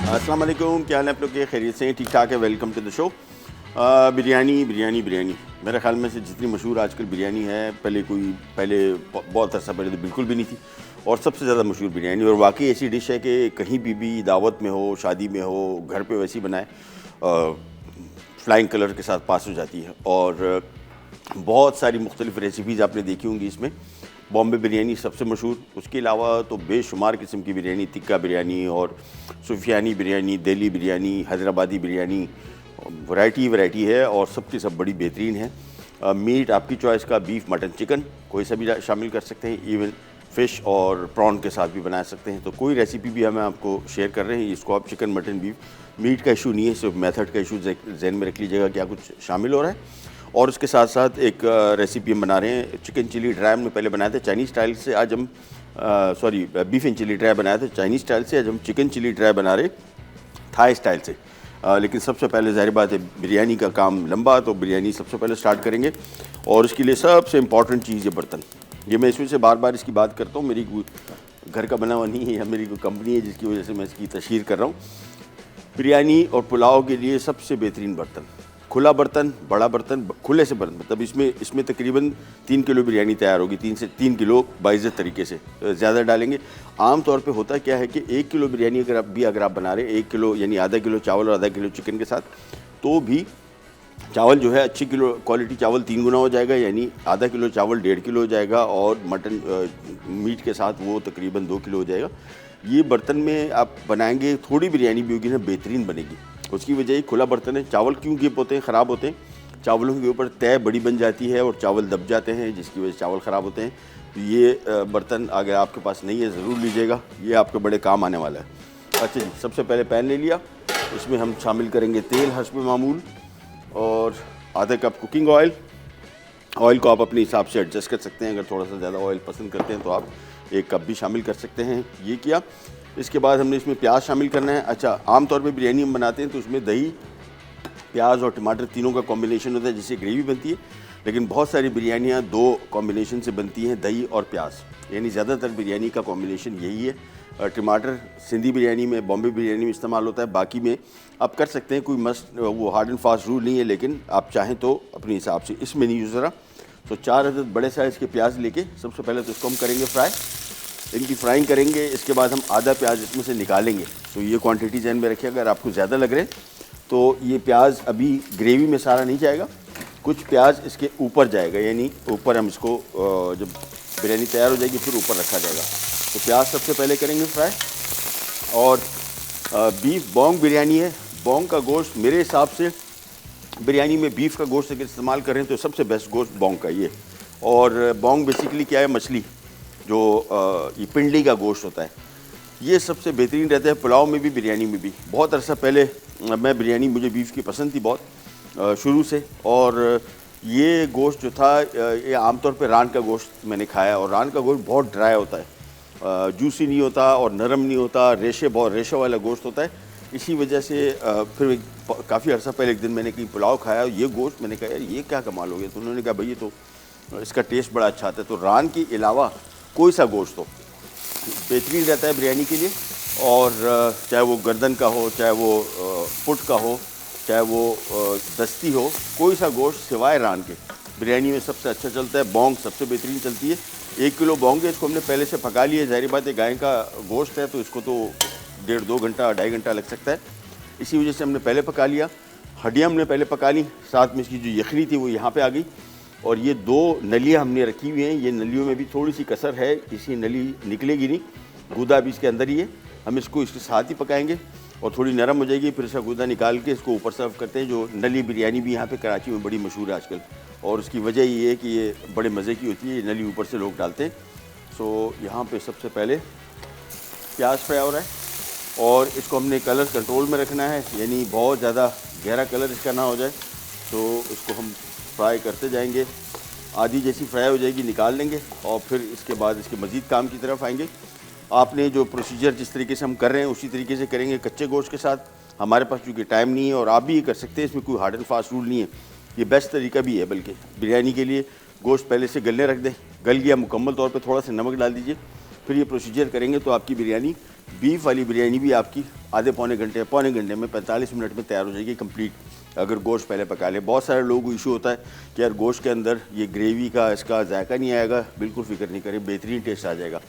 अस्सलाम वालेकुम, क्या हाल है आप लोग के? खैरियत से? ठीक ठाक है। Welcome to the show. Biryani मेरे ख्याल में से जितनी मशहूर आजकल बिरयानी है, पहले बहुत अर्सा पहले तो बिल्कुल भी नहीं थी। और सबसे ज़्यादा मशहूर बिरयानी, और वाकई ऐसी डिश है कि कहीं भी दावत में हो, शादी में हो, घर पे वैसी बनाए फ्लाइंग कलर के साथ पास हो जाती है। और बहुत सारी मुख्तलिफ़ रेसिपीज़ आपने देखी होंगी इसमें। बॉम्बे बिरयानी सबसे मशहूर, उसके अलावा तो बेशुमार किस्म की बिरयानी, टिक्का बिरयानी और सुफियानी बिरयानी, दिल्ली बिरयानी, हैदराबादी बिरयानी, वैरायटी है और सबकी सब बड़ी बेहतरीन है। मीट आपकी चॉइस का, बीफ, मटन, चिकन कोई सा भी शामिल कर सकते हैं। इवन फ़िश और प्रॉन के साथ भी बना सकते हैं। तो कोई रेसिपी भी हमें आपको शेयर कर रहे हैं, इसको आप चिकन, मटन, बीफ, मीट का इशू नहीं है, सिर्फ मेथड का इशू जहन में रख लीजिएगा क्या कुछ शामिल हो रहा है। और उसके साथ साथ एक रेसिपी हम बना रहे हैं, चिकन चिली ड्राई हमने पहले बनाया था चाइनीज़ स्टाइल से, आज हम बीफ एंड चिली ड्राई बनाया था चाइनीज़ स्टाइल से, आज हम चिकन चिली ड्राई बना रहे थाई स्टाइल से। लेकिन सबसे पहले ज़ाहिर बात है बिरयानी का काम लंबा, तो बिरयानी सबसे पहले स्टार्ट करेंगे। और उसके लिए सबसे इम्पॉर्टेंट चीज़ है बर्तन। ये मैं इसमें से बार बार इसकी बात करता हूँ, मेरी घर का बना हुआ नहीं है, मेरी कोई कंपनी है जिसकी वजह से मैं इसकी तशहीर कर रहा हूँ। बिरयानी और पुलाव के लिए सबसे बेहतरीन बर्तन, खुला बर्तन, बड़ा बर्तन, खुले से बर्तन, मतलब इसमें तकरीबन 3 किलो बिरयानी तैयार होगी, 3 से 3 किलो बाइज़्ज़त तरीके से। ज़्यादा डालेंगे। आम तौर पे होता क्या है कि 1 किलो बिरयानी अगर आप बना रहे हैं, 1 किलो यानी आधा किलो चावल और आधा किलो चिकन के साथ, तो भी चावल जो है अच्छी किलो क्वालिटी चावल 3 गुना हो जाएगा, यानी आधा किलो चावल 1.5 किलो हो जाएगा, और मटन मीट के साथ वो तकरीबन 2 किलो हो जाएगा। ये बर्तन में आप बनाएंगे, थोड़ी बिरयानी भी होगी ना, बेहतरीन बनेगी। उसकी वजह ये खुला बर्तन है। चावल क्यों गिप होते हैं, ख़राब होते हैं? चावलों के ऊपर तय बड़ी बन जाती है और चावल दब जाते हैं, जिसकी वजह से चावल ख़राब होते हैं। तो ये बर्तन अगर आपके पास नहीं है ज़रूर लीजिएगा, ये आपके बड़े काम आने वाला है। अच्छा जी, सबसे पहले पैन ले लिया, इसमें हम शामिल करेंगे तेल हस्ब मामूल और आधा कप कुकिंग ऑयल। ऑयल को आप अपने हिसाब से एडजस्ट कर सकते हैं, अगर थोड़ा सा ज़्यादा ऑयल पसंद करते हैं तो आप 1 कप भी शामिल कर सकते हैं। ये किया। इसके बाद हमने इसमें प्याज शामिल करना है। अच्छा, आमतौर पे बिरयानी हम बनाते हैं तो उसमें दही, प्याज और टमाटर तीनों का कॉम्बिनेशन होता है जिससे ग्रेवी बनती है। लेकिन बहुत सारी बिरयानियाँ 2 कॉम्बिनेशन से बनती हैं, दही और प्याज, यानी ज़्यादातर बिरयानी का कॉम्बिनेशन यही है। टमाटर सिंधी बिरयानी में, बॉम्बे बिरयानी में इस्तेमाल होता है, बाकी में आप कर सकते हैं, कोई वो हार्ड एंड फास्ट रूल नहीं है, लेकिन आप चाहें तो अपने हिसाब से। इसमें नहीं यूज़ रहा। तो 4 अदद बड़े साइज़ के प्याज लेके सबसे पहले तो इसको हम करेंगे फ्राई। इनकी फ्राइंग करेंगे, इसके बाद हम आधा प्याज इसमें से निकालेंगे। तो ये क्वांटिटी जहन में रखिए, अगर आपको ज़्यादा लग रहे तो ये प्याज अभी ग्रेवी में सारा नहीं जाएगा, कुछ प्याज इसके ऊपर जाएगा, यानी ऊपर हम इसको जब बिरयानी तैयार हो जाएगी फिर ऊपर रखा जाएगा। तो प्याज सबसे पहले करेंगे फ्राई। और बीफ बोंग बिरयानी है, बोंग का गोश्त मेरे हिसाब से बिरयानी में बीफ का गोश्त अगर इस्तेमाल करें तो सबसे बेस्ट गोश्त बोंग का ये। और बोंग बेसिकली क्या है, मछली जो ये पिंडली का गोश्त होता है, ये सबसे बेहतरीन रहता है पुलाव में भी, बिरयानी में भी। बहुत अरसा पहले मैं बिरयानी, मुझे बीफ की पसंद थी बहुत शुरू से, और ये गोश्त जो था ये आमतौर पे रान का गोश्त मैंने खाया, और रान का गोश्त बहुत ड्राई होता है, जूसी नहीं होता और नरम नहीं होता, बहुत रेशे वाला गोश्त होता है। इसी वजह से फिर काफ़ी अर्सा पहले एक दिन मैंने कहीं पुलाव खाया, ये गोश्त, मैंने कहा यार ये क्या कमाल हो गया। तो उन्होंने कहा भाई ये तो इसका टेस्ट बड़ा अच्छा आता है। तो रान के अलावा कोई सा गोश्त हो बेहतरीन रहता है बिरयानी के लिए। और चाहे वो गर्दन का हो, चाहे वो फुट का हो, चाहे वो दस्ती हो, कोई सा गोश्त सिवाय रान के बिरयानी में सबसे अच्छा चलता है। बोंग सबसे बेहतरीन चलती है। 1 किलो बोंग है, इसको हमने पहले से पका लिया। ज़ाहिर बात है गाय का गोश्त है तो इसको तो 1.5-2 घंटा, 2.5 घंटा लग सकता है, इसी वजह से हमने पहले पका लिया। हड्डियाँ हमने पहले पका ली, साथ में इसकी जो यखनी थी वो यहाँ पे आ गई। और ये 2 नलियाँ हमने रखी हुई हैं, ये नलियों में भी थोड़ी सी कसर है, इसी नली निकलेगी नहीं, गूदा भी इसके अंदर ही है। हम इसको इसके साथ ही पकाएंगे और थोड़ी नरम हो जाएगी, फिर इसका गूदा निकाल के इसको ऊपर सर्व करते हैं। जो नली बिरयानी भी यहाँ पे कराची में बड़ी मशहूर है आजकल, और उसकी वजह ये है कि ये बड़े मज़े की होती है, ये नली ऊपर से लोग डालते हैं। सो यहाँ पर सबसे पहले प्याज फ्राई हो रहा है, और इसको हमने कलर कंट्रोल में रखना है, यानी बहुत ज़्यादा गहरा कलर इसका ना हो जाए। तो इसको हम फ्राई करते जाएंगे, आधी जैसी फ्राई हो जाएगी निकाल लेंगे, और फिर इसके बाद इसके मज़ीद काम की तरफ आएंगे। आपने जो प्रोसीजर जिस तरीके से हम कर रहे हैं उसी तरीके से करेंगे कच्चे गोश्त के साथ। हमारे पास चूँकि टाइम नहीं है, और आप भी ये कर सकते हैं, इसमें कोई हार्ड एंड फास्ट रूल नहीं है, ये बेस्ट तरीका भी है। बल्कि बिरयानी के लिए गोश्त पहले से गलने रख दें, गल गया मुकम्मल तौर पे, थोड़ा सा नमक डाल दीजिए, फिर ये प्रोसीजर करेंगे तो आपकी बिरयानी बीफ वाली बिरयानी भी आपकी आधे पौने घंटे में 45 मिनट में तैयार हो जाएगी कंप्लीट, अगर गोश्त पहले पका ले। बहुत सारे लोगों को इशू होता है कि यार गोश्त के अंदर ये ग्रेवी का इसका जायका नहीं आएगा, बिल्कुल फिक्र नहीं करें, बेहतरीन टेस्ट आ जाएगा।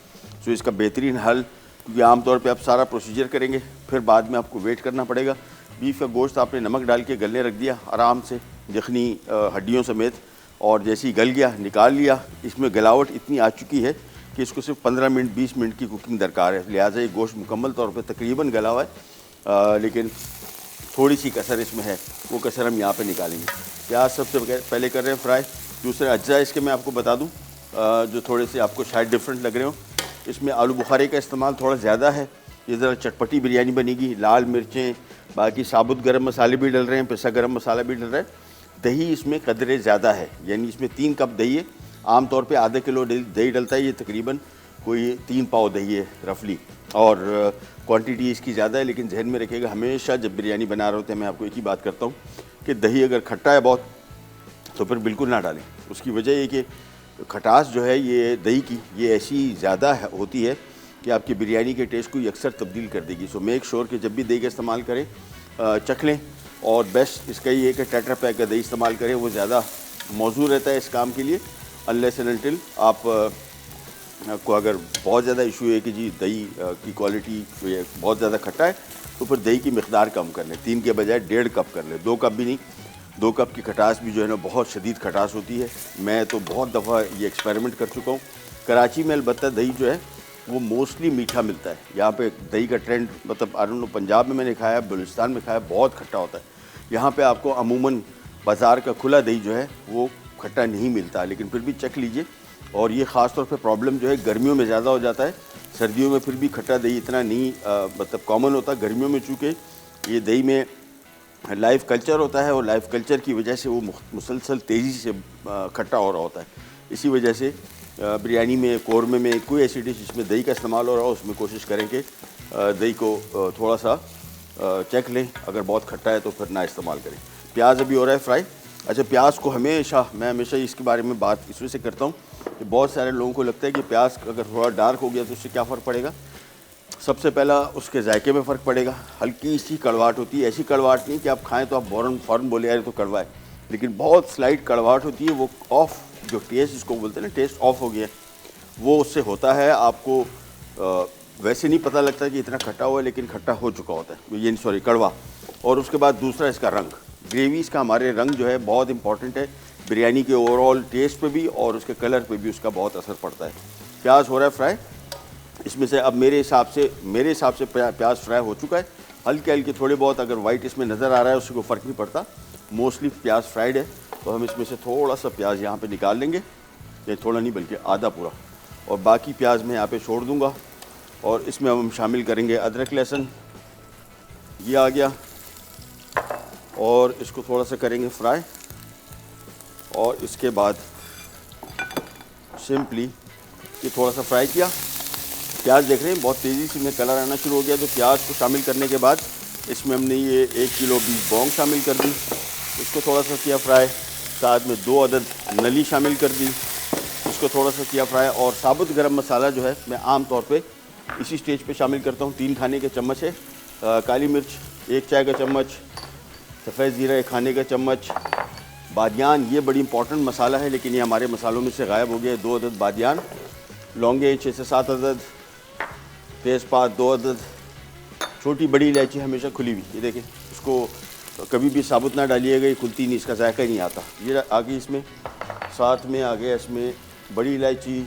सो इसका बेहतरीन हल, क्योंकि आमतौर पे आप सारा प्रोसीजर करेंगे, फिर बाद में आपको वेट करना पड़ेगा। बीफ का गोश्त आपने नमक डाल के गलने रख दिया आराम से, जखनी हड्डियों समेत, और जैसे ही गल गया निकाल लिया। इसमें गलावट इतनी आ चुकी है कि इसको सिर्फ 15 मिनट 20 मिनट की कुकिंग दरकार है, लिहाजा ये गोश्त मुकम्मल तौर पे तकरीबन गला हुआ है, लेकिन थोड़ी सी कसर इसमें है, वो कसर हम यहाँ पे निकालेंगे। प्याज सबसे पहले कर रहे हैं फ्राई। दूसरे अज्जा इसके मैं आपको बता दूँ जो थोड़े से आपको शायद डिफरेंट लग रहे हो, इसमें आलू बुखारे का इस्तेमाल थोड़ा ज़्यादा है, ये ज़रा चटपटी बिरयानी बनेगी। लाल मिर्चें, बाकी साबुत गरम मसाले भी डल रहे हैं, पिसा गरम मसाला भी डल रहा है। दही इसमें कदरे ज़्यादा है, यानी इसमें 3 कप दही है, आमतौर पे आधा किलो दही डलता है, ये तकरीबन कोई 3 पाव दही है रफली, और क्वांटिटी इसकी ज़्यादा है। लेकिन जहन में रखिएगा, हमेशा जब बिरयानी बना रहे होते हैं मैं आपको एक ही बात करता हूँ कि दही अगर खट्टा है बहुत तो फिर बिल्कुल ना डालें। उसकी वजह ये कि खटास जो है ये दही की ये ऐसी ज़्यादा होती है कि आपकी बिरयानी के टेस्ट को ये अक्सर तब्दील कर देगी। सो मेक श्योर कि जब भी दही का इस्तेमाल करें चख लें, और बेस्ट इसका ये है कि टेट्रा पैक का दही इस्तेमाल करें, वो ज़्यादा मौजू रहता है इस काम के लिए। अनलेस एंड अनटिल आप को अगर बहुत ज़्यादा इशू है कि जी दही की क्वालिटी बहुत ज़्यादा खट्टा है, तो फिर दही की मिक़दार कम कर लें, 3 के बजाय 1.5 कप कर लें, 2 कप भी नहीं। 2 कप की खटास भी जो है ना बहुत शदीद खटास होती है। मैं तो बहुत दफ़ा ये एक्सपेरिमेंट कर चुका हूँ। कराची में अलबत्ता दही जो है वो मोस्टली मीठा मिलता है। यहाँ पे दही का ट्रेंड, मतलब आई डोंट नो, पंजाब में मैंने खाया, बलूचिस्तान में खाया, बहुत खट्टा होता है। यहाँ पे आपको अमूमन बाज़ार का खुला दही जो है वो खट्टा नहीं मिलता, लेकिन फिर भी चख लीजिए। और ये ख़ास तौर पे प्रॉब्लम जो है गर्मियों में ज़्यादा हो जाता है, सर्दियों में फिर भी खट्टा दही इतना नहीं मतलब कॉमन होता। गर्मियों में चूँकि ये दही में लाइव कल्चर होता है, और लाइव कल्चर की वजह से वो मुसलसल तेज़ी से खट्टा हो रहा होता है। इसी वजह से बिरयानी में, कौरमे में, कोई ऐसी डिश जिसमें दही का इस्तेमाल हो रहा हो उसमें कोशिश करें कि दही को थोड़ा सा चेक लें, अगर बहुत खट्टा है तो फिर ना इस्तेमाल करें। प्याज अभी हो रहा है फ्राई। अच्छा, प्याज को मैं हमेशा इसके बारे में बात इस वजह से करता हूँ कि बहुत सारे लोगों को लगता है कि प्याज अगर थोड़ा डार्क हो गया तो उससे क्या फ़र्क पड़ेगा। सबसे पहला उसके जायके में फ़र्क पड़ेगा। हल्की सी कड़वाहट होती है, ऐसी कड़वाहट नहीं कि आप खाएं तो आप फ़ौरन बोले यार तो कड़वा है, लेकिन बहुत स्लाइट कड़वाहट होती है। वो ऑफ जो टेस्ट जिसको बोलते हैं ना, टेस्ट ऑफ हो गया, वो उससे होता है। आपको वैसे नहीं पता लगता कि इतना खट्टा हुआ है, लेकिन खट्टा हो चुका होता है ये, सॉरी कड़वा। और उसके बाद दूसरा इसका रंग, ग्रेवीज का हमारे रंग जो है बहुत इंपॉर्टेंट है बिरयानी के ओवरऑल टेस्ट पे भी, और उसके कलर पे भी उसका बहुत असर पड़ता है। प्याज हो रहा है फ्राई। इसमें से अब मेरे हिसाब से प्याज फ्राई हो चुका है। हल्के हल्के थोड़े बहुत अगर वाइट इसमें नज़र आ रहा है उससे कोई फ़र्क नहीं पड़ता, मोस्टली प्याज फ्राइड है। तो हम इसमें से थोड़ा सा प्याज यहाँ पे निकाल लेंगे, ये थोड़ा नहीं बल्कि आधा पूरा, और बाकी प्याज मैं यहाँ पे छोड़ दूँगा। और इसमें हम शामिल करेंगे अदरक लहसुन, ये आ गया, और इसको थोड़ा सा करेंगे फ्राई। और इसके बाद सिंपली ये थोड़ा सा फ्राई किया। प्याज देख रहे हैं बहुत तेज़ी से में कलर आना शुरू हो गया। तो प्याज को शामिल करने के बाद इसमें हमने ये 1 किलो बीफ बोंग शामिल कर दी, इसको थोड़ा सा किया फ्राई। साथ में 2 अदद नली शामिल कर दी, इसको थोड़ा सा किया फ्राई। और साबुत गरम मसाला जो है मैं आम तौर पे इसी स्टेज पे शामिल करता हूँ। 3 खाने के चम्मच है काली मिर्च, 1 चाय का चम्मच सफ़ेद ज़ीरा, 1 खाने का चम्मच बादियान। ये बड़ी इंपॉर्टेंट मसाला है, लेकिन ये हमारे मसालों में से गायब हो गया है। 2 अदद बादियान, लौंगे 6 से 7 अदद, तेज़पात 2 अदद, छोटी बड़ी इलायची हमेशा खुली हुई, ये देखें, इसको कभी भी साबुत ना डालिएगा, ये खुलती नहीं, इसका जायका ही नहीं आता। ये आ गई इसमें, साथ में आ गया इसमें बड़ी इलायची,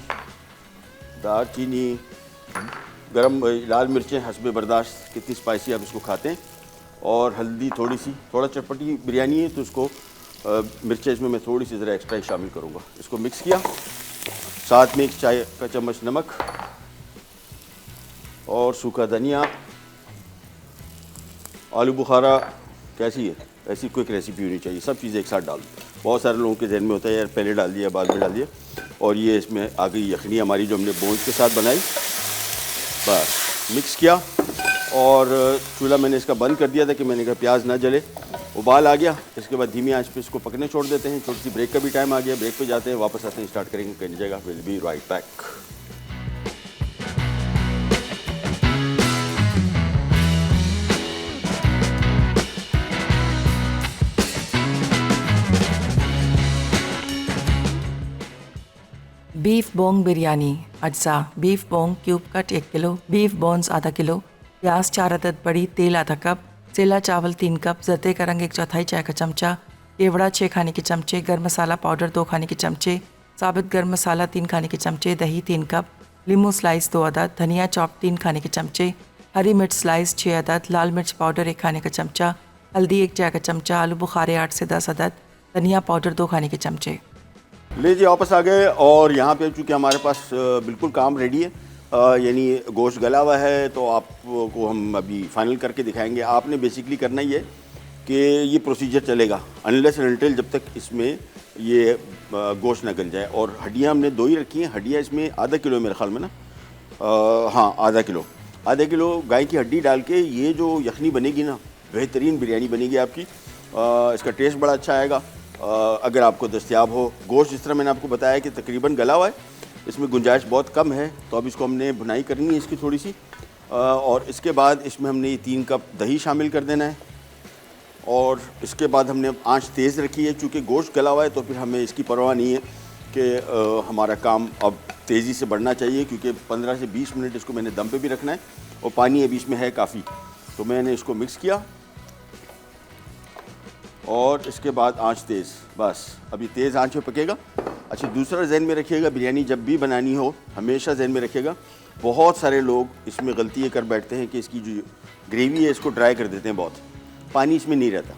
दालचीनी, गरम लाल मिर्चें हस्बे बर्दाश्त कितनी स्पाइसी आप इसको खाते हैं, और हल्दी थोड़ी सी। थोड़ा चटपटी बिरयानी है तो उसको मिर्चें इसमें मैं थोड़ी सी ज़रा एक्स्ट्रा ही शामिल करूँगा। इसको मिक्स किया, साथ में 1 चाय का चम्मच नमक और सूखा धनिया। आलू बुखारा कैसी है, ऐसी क्विक रेसिपी होनी चाहिए, सब चीज़ें एक साथ डाल दो। बहुत सारे लोगों के जहन में होता है यार पहले डाल दिया बाद में डाल दिया। और ये इसमें आ गई यखनी हमारी जो हमने बोन्स के साथ बनाई। बस मिक्स किया, और चूल्हा मैंने इसका बंद कर दिया था कि मैंने कहा प्याज ना जले। उबाल आ गया, इसके बाद धीमी आंच पे इसको पकने छोड़ देते हैं। छोटी सी ब्रेक का भी टाइम आ गया, ब्रेक पे जाते हैं, वापस आते हैं, स्टार्ट करेंगे कहीं जगह। Will be right back. Beef bong biryani अज्जा। Beef bong cube cut 1 kilo, beef bones आधा किलो, प्याज 4 अदद बड़ी, तेल आधा कप, सेला चावल 3 कप, जरदे का रंग 1/4 चाय का चमचा, केवड़ा 6 खाने के चमचे, गर्म मसाला पाउडर 2 खाने के चमचे, साबित गर्म मसाला 3 खाने के चमचे, दही 3 कप, लीमू स्लाइस 2 अदद, धनिया चॉप 3 खाने के चमचे, हरी मिर्च स्लाइस 6 अदद, लाल मिर्च पाउडर 1 खाने का चमचा, हल्दी 1 चाय का चमचा, आलू बुखारे 8 से 10 अदद, धनिया पाउडर 2 खाने के चमचे। लीजिए वापस आ गए और यहाँ पे चूँकि हमारे पास बिल्कुल काम रेडी है, यानी गोश्त गला हुआ है, तो आपको हम अभी फाइनल करके दिखाएंगे। आपने बेसिकली करना ही है कि ये प्रोसीजर चलेगा अनलेस एंड अनटिल जब तक इसमें ये गोश्त न गल जाए। और हड्डियाँ हमने 2 ही रखी हैं। हड्डियाँ इसमें आधा किलो मेरे ख्याल में ना, हाँ आधा किलो गाय की हड्डी डाल के ये जो यखनी बनेगी ना, बेहतरीन बिरयानी बनेगी आपकी। इसका टेस्ट बड़ा अच्छा आएगा अगर आपको दस्तयाब हो। गोश्त जिस तरह मैंने आपको बताया कि तकरीबन गला हुआ है, इसमें गुंजाइश बहुत कम है, तो अब इसको हमने भुनाई करनी है इसकी थोड़ी सी। और इसके बाद इसमें हमने 3 कप दही शामिल कर देना है। और इसके बाद हमने आंच तेज़ रखी है, चूँकि गोश्त गला हुआ है तो फिर हमें इसकी परवाह नहीं है कि हमारा काम अब तेज़ी से बढ़ना चाहिए, क्योंकि 15 से 20 मिनट इसको मैंने दम पे भी रखना है और पानी अभी इसमें है काफ़ी। तो मैंने इसको मिक्स किया और इसके बाद आंच तेज़, बस अभी तेज़ आंच पे पकेगा। अच्छा, दूसरा जहन में रखिएगा, बिरयानी जब भी बनानी हो हमेशा जहन में रखिएगा, बहुत सारे लोग इसमें गलती ये कर बैठते हैं कि इसकी जो ग्रेवी है इसको ड्राई कर देते हैं, बहुत पानी इसमें नहीं रहता।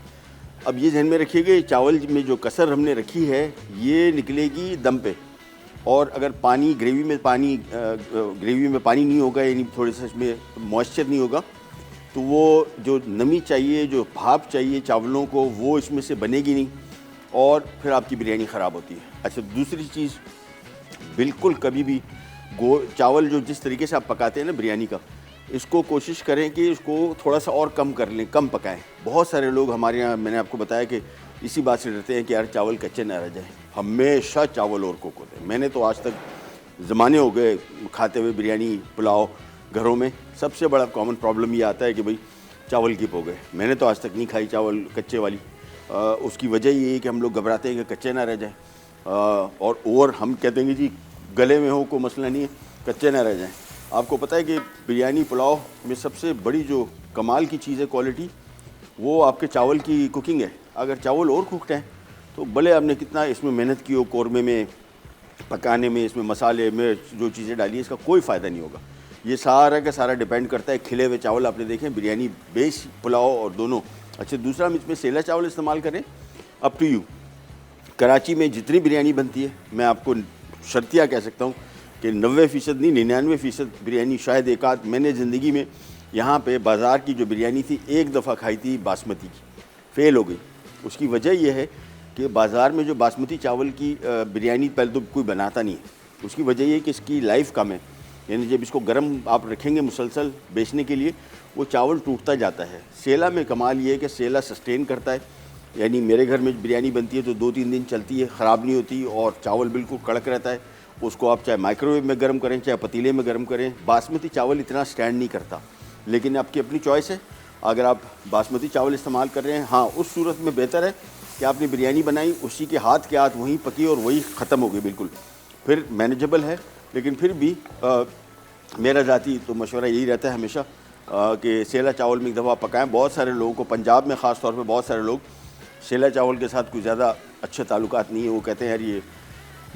अब ये जहन में रखिएगा, चावल में जो कसर हमने रखी है ये निकलेगी दम पे। और अगर पानी ग्रेवी में पानी नहीं होगा, यानी थोड़े से इसमें मॉइस्चर नहीं होगा, तो वो जो नमी चाहिए, जो भाप चाहिए चावलों को, वो इसमें से बनेगी नहीं और फिर आपकी बिरयानी ख़राब होती है। अच्छा, दूसरी चीज़, बिल्कुल कभी भी चावल जो जिस तरीके से आप पकाते हैं ना बिरयानी का, इसको कोशिश करें कि इसको थोड़ा सा और कम कर लें, कम पकाएं। बहुत सारे लोग हमारे यहाँ, मैंने आपको बताया कि इसी बात से डरते हैं कि यार चावल कच्चे ना रह जाए। हमेशा चावल और कुक होते हैं। मैंने तो आज तक ज़माने हो गए खाते हुए बिरयानी पुलाव घरों में, सबसे बड़ा कॉमन प्रॉब्लम ये आता है कि भाई चावल कीप हो गए। मैंने तो आज तक नहीं खाई चावल कच्चे वाली। उसकी वजह ये है कि हम लोग घबराते हैं कि कच्चे ना रह जाए, और हम कहते हैं कि जी गले में हो कोई मसला नहीं है, कच्चे ना रह जाएं। आपको पता है कि बिरयानी पुलाव में सबसे बड़ी जो कमाल की चीज़ है क्वालिटी, वो आपके चावल की कुकिंग है। अगर चावल और कुकड हैं तो भले आपने कितना इसमें मेहनत की हो, कौरमे में पकाने में, इसमें मसाले में जो चीज़ें डाली है, इसका कोई फ़ायदा नहीं होगा। ये सारा का सारा डिपेंड करता है खिले हुए चावल। आपने देखें बिरयानी बेस पुलाव और दोनों। अच्छा, दूसरा हम इसमें सेला चावल इस्तेमाल करें, अप टू यू। कराची में जितनी बिरयानी बनती है, मैं आपको शर्तिया कह सकता हूँ कि 90% नहीं 99% बिरयानी, शायद एक आध मैंने ज़िंदगी में यहाँ पे बाज़ार की जो बिरयानी थी एक दफ़ा खाई थी बासमती की, फ़ेल हो गई। उसकी वजह यह है कि बाज़ार में जो बासमती चावल की बिरयानी पहले तो कोई बनाता नहीं है। उसकी वजह यह कि इसकी लाइफ कम है, यानी जब इसको गर्म आप रखेंगे मुसलसल बेचने के लिए, वो चावल टूटता जाता है। सेला में कमाल ये है कि सेला सस्टेन करता है, यानी मेरे घर में बिरयानी बनती है तो 2-3 दिन चलती है, ख़राब नहीं होती और चावल बिल्कुल कड़क रहता है। उसको आप चाहे माइक्रोवेव में गर्म करें, चाहे पतीले में गर्म करें। बासमती चावल इतना स्टैंड नहीं करता, लेकिन आपकी अपनी चॉइस है। अगर आप बासमती चावल इस्तेमाल कर रहे हैं, हाँ, उस सूरत में बेहतर है कि आपने बिरयानी बनाई, उसी के हाथ वहीं पकी और वही ख़त्म हो गई, बिल्कुल फिर मैनेजेबल है। लेकिन फिर भी मेरा ज़ाती तो मशवरा यही रहता है हमेशा कि सेला चावल में एक दफ़ा पकाएं। बहुत सारे लोगों को, पंजाब में ख़ास तौर पे बहुत सारे लोग सेला चावल के साथ कुछ ज़्यादा अच्छे ताल्लुकात नहीं है। वो कहते हैं यार ये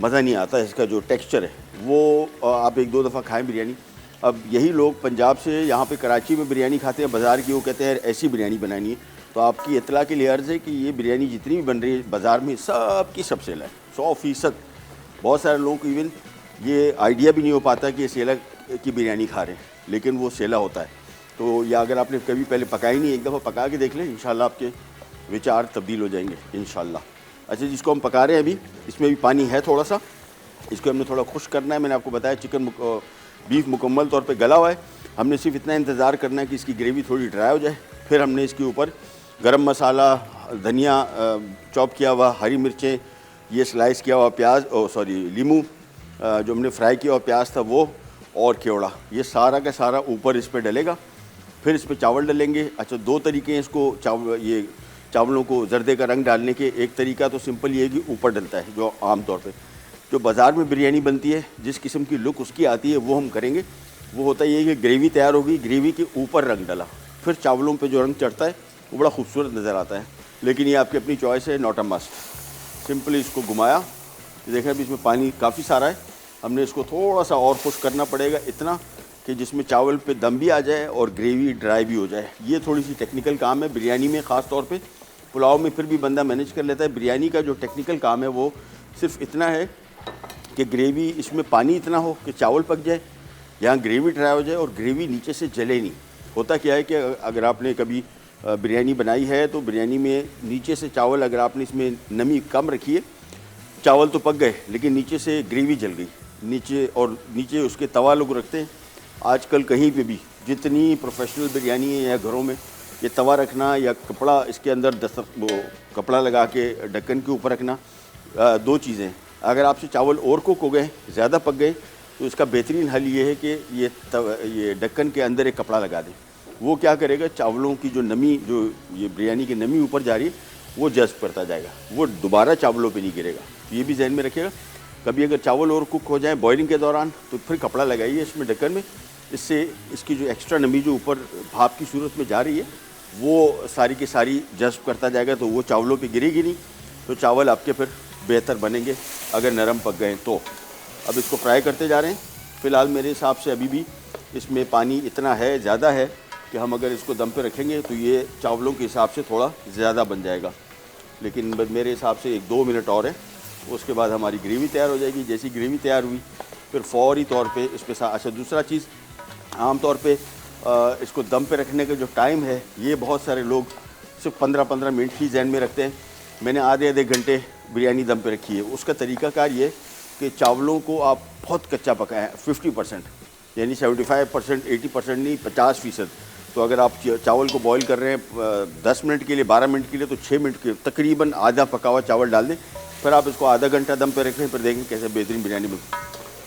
मज़ा नहीं आता, इसका जो टेक्सचर है वो आप 1-2 दफ़ा खाएं बिरयानी। अब यही लोग पंजाब से यहाँ पे कराची में बिरयानी खाते हैं बाज़ार की, वो कहते हैं यार ऐसी बिरयानी बनानी है। तो आपकी इत्तला के लिए अर्ज़ है कि ये बिरयानी जितनी भी बन रही है बाज़ार में, सब की सब सेला है, 100%। बहुत सारे लोगों को इवन ये आइडिया भी नहीं हो पाता कि ये सेला की बिरयानी खा रहे हैं, लेकिन वो सेला होता है। तो या अगर आपने कभी पहले पकाई नहीं, एक दफ़ा पका के देख लें, इंशाल्लाह आपके विचार तब्दील हो जाएंगे इंशाल्लाह। अच्छा, जिसको हम पका रहे हैं अभी, इसमें भी पानी है थोड़ा सा, इसको हमने थोड़ा खुश्क करना है। मैंने आपको बताया बीफ मुकम्मल तौर पे गला हुआ है, हमने सिर्फ इतना इंतज़ार करना है कि इसकी ग्रेवी थोड़ी ड्राई हो जाए। फिर हमने इसके ऊपर गरम मसाला, धनिया चॉप किया हुआ, हरी मिर्चें, ये स्लाइस किया हुआ प्याज, लीमू जो हमने फ्राई किया हुआ प्याज था वो, और केवड़ा, ये सारा का सारा ऊपर इस पर डलेगा। फिर इस पर चावल डलेंगे। अच्छा, 2 तरीके हैं इसको चावलों को जर्दे का रंग डालने के। एक तरीका तो सिंपल ये है कि ऊपर डलता है जो आम तौर पे, जो बाज़ार में बिरयानी बनती है, जिस किस्म की लुक उसकी आती है, वो हम करेंगे। वो होता ये है कि ग्रेवी तैयार होगी, ग्रेवी के ऊपर रंग डाला, फिर चावलों पे जो रंग चढ़ता है वो बड़ा खूबसूरत नज़र आता है। लेकिन ये आपकी अपनी चॉइस है, नॉट अ मस्ट। सिंपली इसको घुमाया, देखा अभी इसमें पानी काफ़ी सारा है, हमने इसको थोड़ा सा और पुश करना पड़ेगा, इतना कि जिसमें चावल पे दम भी आ जाए और ग्रेवी ड्राई भी हो जाए। ये थोड़ी सी टेक्निकल काम है बिरयानी में, ख़ास तौर पे। पुलाव में फिर भी बंदा मैनेज कर लेता है। बिरयानी का जो टेक्निकल काम है वो सिर्फ इतना है कि ग्रेवी इसमें पानी इतना हो कि चावल पक जाए, यहाँ ग्रेवी ड्राई हो जाए और ग्रेवी नीचे से जले नहीं। होता क्या है कि अगर आपने कभी बिरयानी बनाई है तो बिरयानी में नीचे से चावल, अगर आपने इसमें नमी कम रखी है, चावल तो पक गए लेकिन नीचे से ग्रेवी जल गई नीचे, और नीचे उसके तवा लोग रखते हैं। आजकल कहीं पे भी जितनी प्रोफेशनल बिरयानी है या घरों में, ये तवा रखना या कपड़ा इसके अंदर वो कपड़ा लगा के ढक्कन के ऊपर रखना, दो चीज़ें। अगर आपसे चावल और कुक हो गए, ज़्यादा पक गए, तो इसका बेहतरीन हल ये है कि ये ढक्कन के अंदर एक कपड़ा लगा दें। वो क्या करेगा, चावलों की जो नमी, जो ये बिरयानी की नमी ऊपर जा रही है, वो जज्ब करता जाएगा, वो दोबारा चावलों पे नहीं गिरेगा। तो ये भी जहन में रखिएगा। कभी अगर चावल और कुक हो जाए बॉइलिंग के दौरान, तो फिर कपड़ा लगाइए इसमें ढक्कन में, इससे इसकी जो एक्स्ट्रा नमी जो ऊपर भाप की सूरत में जा रही है वो सारी की सारी जज्ब करता जाएगा, तो वो चावलों पे गिरेगी नहीं, तो चावल आपके फिर बेहतर बनेंगे अगर नरम पक गए तो। अब इसको फ्राई करते जा रहे हैं। फ़िलहाल मेरे हिसाब से अभी भी इसमें पानी इतना है, ज़्यादा है कि हम अगर इसको दम पे रखेंगे तो ये चावलों के हिसाब से थोड़ा ज़्यादा बन जाएगा। लेकिन मेरे हिसाब से 1-2 मिनट और है, उसके बाद हमारी ग्रेवी तैयार हो जाएगी। जैसी ग्रेवी तैयार हुई फिर फौरी तौर पे इस पर अच्छा, दूसरा चीज़, आम तौर पे इसको दम पे रखने का जो टाइम है, ये बहुत सारे लोग सिर्फ 15-15 मिनट ही जहन में रखते हैं। मैंने आधे घंटे बिरयानी दम पे रखी है। उसका तरीक़ाकार ये कि चावलों को आप बहुत कच्चा पकाएं, 50%, यानी 75%, 80% नहीं, 50%। तो अगर आप चावल को बॉईल कर रहे हैं 10 मिनट के लिए, 12 मिनट के लिए, तो 6 मिनट के तकरीबन आधा पका हुआ चावल डाल दें। फिर आप इसको आधा घंटा दम पे रखें, फिर देखें कैसे बेहतरीन बिरयानी बनती है।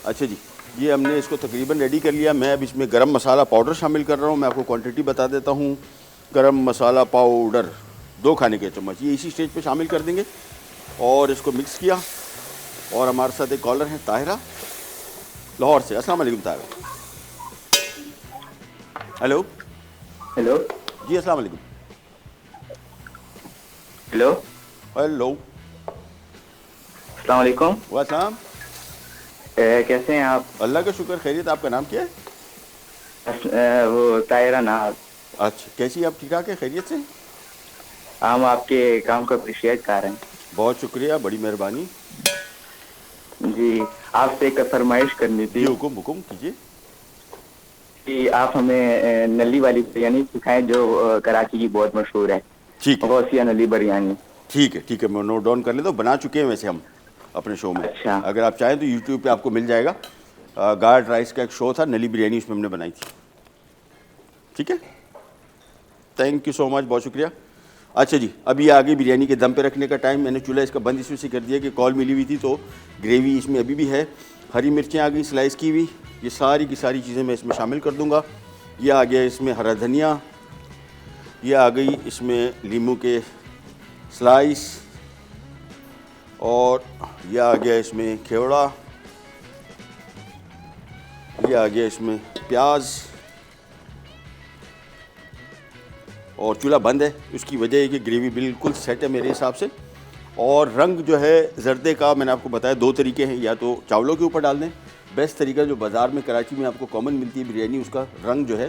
अच्छा जी, ये हमने इसको तकरीबन रेडी कर लिया। मैं अब इसमें गरम मसाला पाउडर शामिल कर रहा हूँ। मैं आपको क्वांटिटी बता देता हूँ। गरम मसाला पाउडर 2 खाने के चम्मच, ये इसी स्टेज पे शामिल कर देंगे और इसको मिक्स किया। और हमारे साथ एक कॉलर है ताहिरा, लाहौर से। अस्सलाम वालेकुम ताहिरा। हेलो हेलो जी, अस्सलाम वालेकुम। हेलो हेलो, अस्सलाम वालेकुम। वालेकुम। कैसे हैं आप? अल्लाह का शुक्र, खैरियत। आपका नाम क्या है? वो तायरा नाज। अच्छा, कैसी आप? ठीक ठाक है, खैरियत से? हम आपके काम को अप्रिशिएट कर रहे हैं। बहुत शुक्रिया, बड़ी मेहरबानी जी। आपसे एक फरमाइश करनी थी जी। हुकुम हुकुम कीजिए। कि आप हमें नली वाली बिरयानी सिखाएं जो कराची की बहुत मशहूर है। ठीक है, गौसिया नली बिरयानी। ठीक है, ठीक है, मैं नोट डाउन कर लेता हूँ। बना चुके हैं वैसे हम अपने शो में। अच्छा। अगर आप चाहें तो यूट्यूब पे आपको मिल जाएगा। गार्ड राइस का एक शो था, नली बिरयानी, उसमें हमने बनाई थी। ठीक है, थैंक यू सो मच, बहुत शुक्रिया। अच्छा जी, अभी आगे बिरयानी के दम पे रखने का टाइम। मैंने चूल्हा इसका बंद इसमें से कर दिया कि कॉल मिली हुई थी, तो ग्रेवी इसमें अभी भी है। हरी मिर्चें आ गई स्लाइस की हुई, ये सारी की सारी चीज़ें मैं इसमें शामिल कर दूंगा। ये आ गया इसमें हरा धनिया, ये आ गई इसमें लीमू के स्लाइस, और ये आ गया इसमें खेवड़ा, ये आ गया इसमें प्याज। और चूल्हा बंद है, उसकी वजह है कि ग्रेवी बिल्कुल सेट है मेरे हिसाब से। और रंग जो है जर्दे का, मैंने आपको बताया 2 तरीके हैं, या तो चावलों के ऊपर डाल दें। बेस्ट तरीका जो बाज़ार में कराची में आपको कॉमन मिलती है बिरयानी, उसका रंग जो है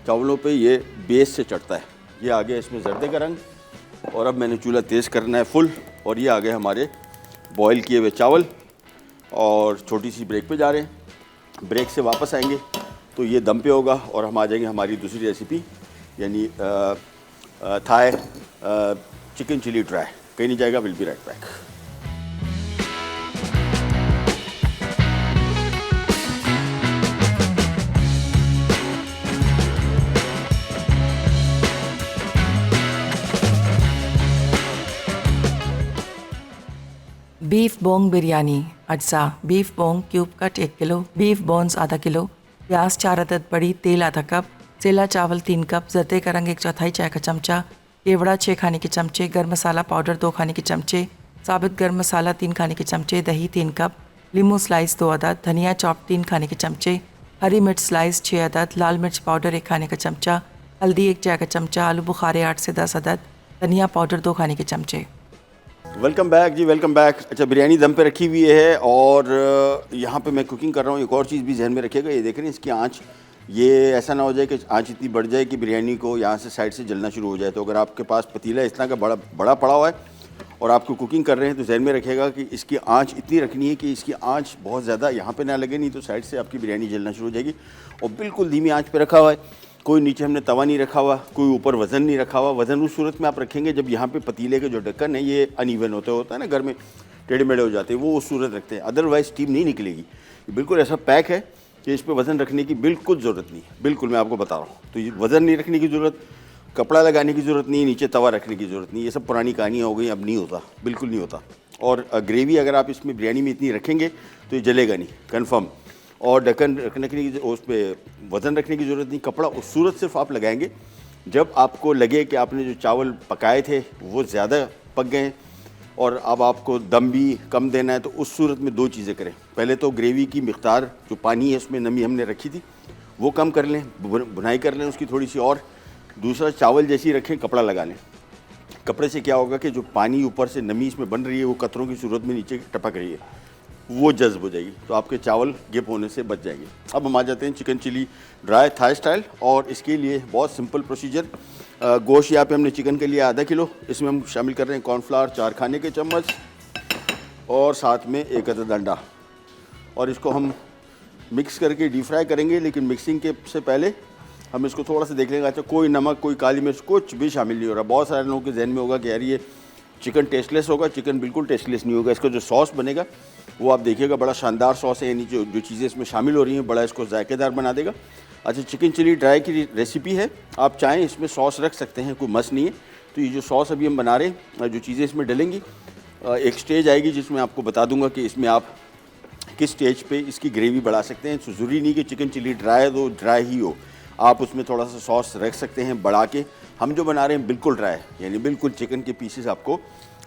चावलों पे ये बेस से चढ़ता है। ये आ गया इसमें जर्दे का रंग। और अब मैंने चूल्हा तेज़ करना है फुल, और ये आ गए हमारे बॉयल किए हुए चावल। और छोटी सी ब्रेक पे जा रहे हैं, ब्रेक से वापस आएंगे तो ये दम पे होगा और हम आ जाएंगे हमारी दूसरी रेसिपी, यानी थाई चिकन चिली ड्राई। कहीं नहीं जाएगा, will be right back. Beef bong biryani अज्जा। Beef bong cube cut 1 kilo, beef bones आधा किलो, प्याज 4 अदद बड़ी, तेल आधा कप, सेला चावल 3 कप, जर्दे का रंग 1/4 चाय का चमचा, केवड़ा 6 खाने के चमचे, गर्म मसाला पाउडर 2 खाने के चमचे, साबित गर्म मसाला 3 खाने के चमचे, दही 3 कप, लीमू स्लाइस 2 अदद, धनिया चॉप 3 खाने के चमचे, हरी मिर्च स्लाइस 6 अदद, लाल मिर्च पाउडर 1 खाने का चमचा, हल्दी 1 चाय का चमचा, आलू बुखारे 8 से 10 अदद, धनिया पाउडर 2 खाने के चमचे। वेलकम बैक जी, वेलकम बैक। अच्छा, बिरयानी दम पे रखी हुई है और यहाँ पे मैं कुकिंग कर रहा हूँ। एक और चीज़ भी जहन में रखिएगा, ये देख रहे हैं इसकी आँच, ये ऐसा ना हो जाए कि आँच इतनी बढ़ जाए कि बिरयानी को यहाँ से साइड से जलना शुरू हो जाए। तो अगर आपके पास पतीला इस तरह का बड़ा पड़ा हुआ है और आपको कुकिंग कर रहे हैं तो जहन में रखिएगा कि इसकी आँच इतनी रखनी है कि इसकी आँच बहुत ज़्यादा यहाँ पे ना लगे, नहीं तो साइड से आपकी बिरयानी जलना शुरू हो जाएगी। और बिल्कुल धीमी आँच पे रखा हुआ है, कोई नीचे हमने तवा नहीं रखा हुआ, कोई ऊपर वज़न नहीं रखा हुआ। वज़न उस सूरत में आप रखेंगे जब यहाँ पे पतीले के जो ढक्कन है ये अनइवन होता है ना, घर में टेढ़े मेढ़े हो जाते हैं, वो उस सूरत रखते हैं, अदरवाइज़ स्टीम नहीं निकलेगी। बिल्कुल ऐसा पैक है कि इस पर वज़न रखने की बिल्कुल ज़रूरत नहीं है, बिल्कुल मैं आपको बता रहा हूँ। तो ये वज़न नहीं रखने की ज़रूरत, कपड़ा लगाने की ज़रूरत नहीं, नीचे तवा रखने की ज़रूरत नहीं, ये सब पुरानी कहानियाँ हो गई, अब नहीं होता, बिल्कुल नहीं होता। और ग्रेवी अगर आप इसमें बिरयानी में इतनी रखेंगे तो ये जलेगा नहीं, कन्फर्म। और ढक्कन रखने के लिए उस पर वज़न रखने की ज़रूरत नहीं, कपड़ा उस सूरत सिर्फ आप लगाएंगे जब आपको लगे कि आपने जो चावल पकाए थे वो ज़्यादा पक गए हैं और अब आपको दम भी कम देना है। तो उस सूरत में 2 चीज़ें करें। पहले तो ग्रेवी की मिक़दार, जो पानी है उसमें नमी हमने रखी थी वो कम कर लें, भुनाई कर लें उसकी थोड़ी सी। और दूसरा, चावल जैसे ही रखें कपड़ा लगा लें। कपड़े से क्या होगा कि जो पानी ऊपर से नमी इसमें बन रही है वो कतरों की सूरत में नीचे टपक रही है, वो जज्ब हो जाएगी, तो आपके चावल गिप होने से बच जाएंगे। अब हम आ जाते हैं chicken chilli dry Thai style. और इसके लिए बहुत सिंपल प्रोसीजर। गोश्त यहाँ पे हमने चिकन के लिए आधा किलो, इसमें हम शामिल कर रहे हैं कॉर्नफ्लावर 4 खाने के चम्मच और साथ में 1 अदद अंडा। और इसको हम मिक्स करके डीप फ्राई करेंगे, लेकिन मिक्सिंग के से पहले हम इसको थोड़ा सा देख लेंगे। अच्छा, कोई नमक, कोई काली मिर्च, कुछ भी शामिल नहीं हो रहा। बहुत सारे लोगों के जहन में होगा कि यार ये चिकन टेस्टलेस होगा, चिकन बिल्कुल टेस्टलेस नहीं होगा। इसका जो सॉस बनेगा वो आप देखिएगा बड़ा शानदार सॉस है, यानी जो चीज़ें इसमें शामिल हो रही हैं बड़ा इसको जायकेदार बना देगा। अच्छा, चिकन चिली ड्राई की रेसिपी है, आप चाहें इसमें सॉस रख सकते हैं, कोई मस नहीं है। तो ये जो सॉस अभी हम बना रहे हैं, जो चीज़ें इसमें डलेंगी, एक स्टेज आएगी जिसमें आपको बता दूंगा कि इसमें आप किस स्टेज पे इसकी ग्रेवी बढ़ा सकते हैं। तो ज़रूरी नहीं कि चिकन चिली ड्राई तो ड्राई ही हो, आप उसमें थोड़ा सा सॉस रख सकते हैं बढ़ा के। हम जो बना रहे हैं बिल्कुल ड्राई, यानी बिल्कुल चिकन के पीसेस आपको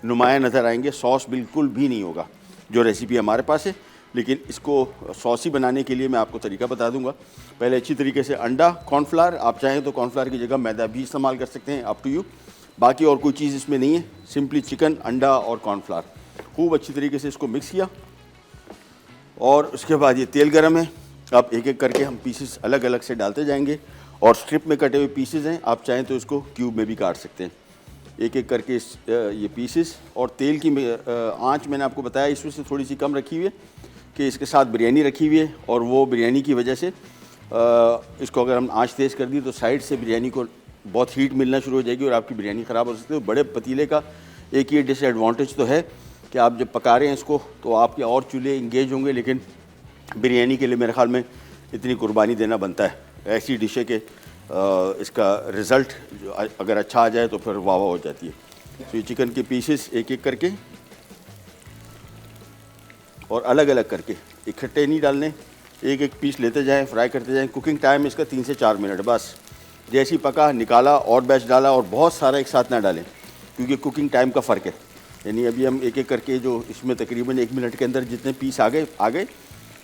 नुमाया नज़र आएंगे, सॉस बिल्कुल भी नहीं होगा, जो रेसिपी हमारे पास है। लेकिन इसको सॉसी बनाने के लिए मैं आपको तरीका बता दूंगा। पहले अच्छी तरीके से अंडा, कॉर्नफ्लावर, आप चाहें तो कॉर्नफ्लावर की जगह मैदा भी इस्तेमाल कर सकते हैं, अप टू यू। बाकी और कोई चीज़ इसमें नहीं है, सिंपली चिकन, अंडा और कॉर्नफ्लावर। खूब अच्छी तरीके से इसको मिक्स किया और उसके बाद ये तेल गर्म है, आप एक एक करके हम पीसेस अलग अलग से डालते जाएंगे। और स्ट्रिप में कटे हुए पीसेस हैं, आप चाहें तो इसको क्यूब में भी काट सकते हैं, एक एक करके ये पीसेस। और तेल की आंच मैंने आपको बताया इसमें से थोड़ी सी कम रखी हुई है कि इसके साथ बिरयानी रखी हुई है, और वो बिरयानी की वजह से इसको अगर हम आंच तेज़ कर दी तो साइड से बिरयानी को बहुत हीट मिलना शुरू हो जाएगी और आपकी बिरयानी ख़राब हो सकती है। बड़े पतीले का एक ये डिसएडवांटेज तो है कि आप जब पका रहे हैं इसको तो आपके और चूल्हे इंगेज होंगे, लेकिन बिरयानी के लिए मेरे ख्याल में इतनी कुर्बानी देना बनता है। ऐसी डिश है कि इसका रिज़ल्ट अगर अच्छा आ जाए तो फिर वाह वाह हो जाती है। तो ये चिकन के पीसेस एक एक करके और अलग अलग करके, इकट्ठे नहीं डालने, एक एक पीस लेते जाएं, फ्राई करते जाएं। कुकिंग टाइम इसका 3 से 4 मिनट बस। जैसे ही पका निकाला और बैच डाला, और बहुत सारा एक साथ ना डालें क्योंकि कुकिंग टाइम का फ़र्क है। यानी अभी हम एक एक करके जो इसमें तकरीबन 1 मिनट के अंदर जितने पीस आ गए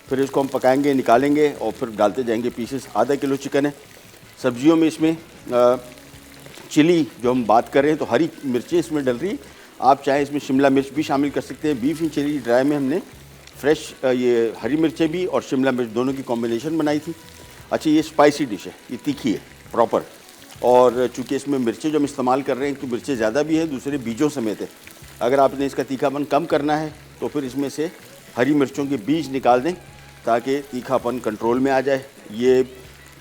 फिर इसको हम पकाएंगे, निकालेंगे और फिर डालते जाएंगे पीसेस। आधा किलो चिकन है। सब्जियों में इसमें चिली जो हम बात कर रहे हैं तो हरी मिर्चें इसमें डल रही है, आप चाहें इसमें शिमला मिर्च भी शामिल कर सकते हैं। बीफ एंड चिली ड्राई में हमने फ्रेश ये हरी मिर्चें भी और शिमला मिर्च दोनों की कॉम्बिनेशन बनाई थी। अच्छा, ये स्पाइसी डिश है, ये तीखी है प्रॉपर, और चूँकि इसमें मिर्चें जो हम इस्तेमाल कर रहे हैं तो मिर्चें ज़्यादा भी हैं, दूसरे बीजों समेत है। अगर आपने इसका तीखापन कम करना है तो फिर इसमें से हरी मिर्चों के बीज निकाल दें ताकि तीखापन कंट्रोल में आ जाए। ये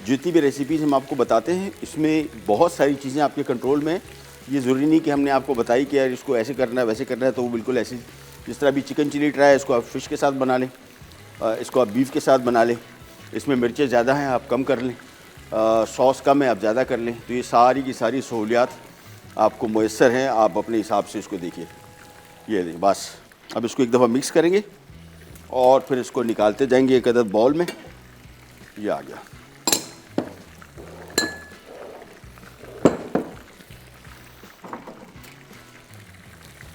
जितनी भी रेसिपीज़ हम आपको बताते हैं इसमें बहुत सारी चीज़ें आपके कंट्रोल में हैं। ये ज़रूरी नहीं कि हमने आपको बताई कि यार इसको ऐसे करना है वैसे करना है, तो वो बिल्कुल ऐसे। जिस तरह अभी चिकन चिली ड्राई है, इसको आप फ़िश के साथ बना लें, इसको आप बीफ के साथ बना लें। इसमें मिर्चें ज़्यादा हैं, आप कम कर लें, सॉस कम है, आप ज़्यादा कर लें। तो ये सारी की सारी सहूलियात आपको मुयस्सर हैं, आप अपने हिसाब से इसको देखिए। ये देखिए बस। अब इसको एक दफ़ा मिक्स करेंगे और फिर इसको निकालते जाएंगे एक अदद बाउल में। ये आ गया।